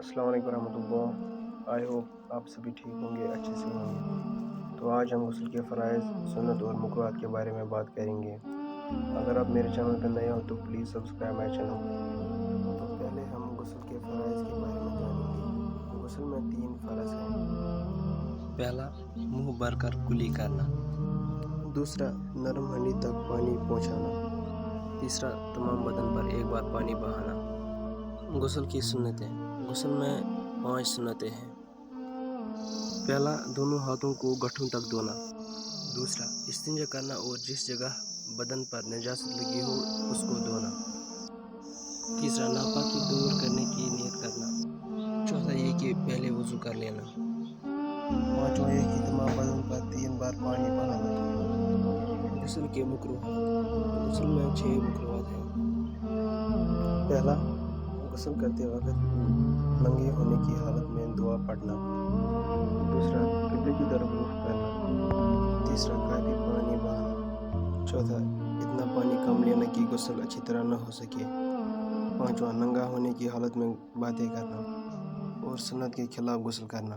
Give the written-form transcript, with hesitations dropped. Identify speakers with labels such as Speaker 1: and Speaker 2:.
Speaker 1: अस्सलाम वालेकुम रहमतुल्लाह। आई होप आप सभी ठीक होंगे, अच्छे से होंगे। तो आज हम गुस्ल के फ़राइज़, सुन्नत और मकरूहात के बारे में बात करेंगे। अगर आप मेरे चैनल पर नए हो तो प्लीज़ सब्सक्राइब माई चैनल। तो पहले हम गुस्ल के फ़राइज़ के बारे में जानेंगे। गुस्ल में 3 फ़र्ज़ हैं।
Speaker 2: पहला, मुंह भरकर कुली करना।
Speaker 1: दूसरा, नरम हड्डी तक पानी पहुँचाना।
Speaker 2: तीसरा, तमाम बदन पर एक बार पानी बहाना। गुस्ल की सुन्नतें। गुस्ल में 5 सुन्नतें हैं। पहला, दोनों हाथों को गठों तक धोना। दूसरा, इस्तिंजा करना और जिस जगह बदन पर नजासत लगी हो उसको धोना। तीसरा, नापाकी दूर करने की नियत करना। चौथा, ये कि पहले वज़ू कर लेना।
Speaker 1: पाँचवां, ये कि तमाम बदन पर 3 बार पानी बहाना।
Speaker 2: गुस्ल के मकरूहात। गुस्ल में 6 मकरूहात हैं।
Speaker 1: पहला, गुस्ल करते वक्त नंगे होने की हालत में दुआ पढ़ना। दूसरा, क़िबले की तरफ रुख करना। तीसरा, काफ़ी पानी बहाना। चौथा, इतना पानी कम लेना कि गुस्ल अच्छी तरह न हो सके। पांचवा, नंगा होने की हालत में बातें करना और सुन्नत के खिलाफ गुस्ल करना।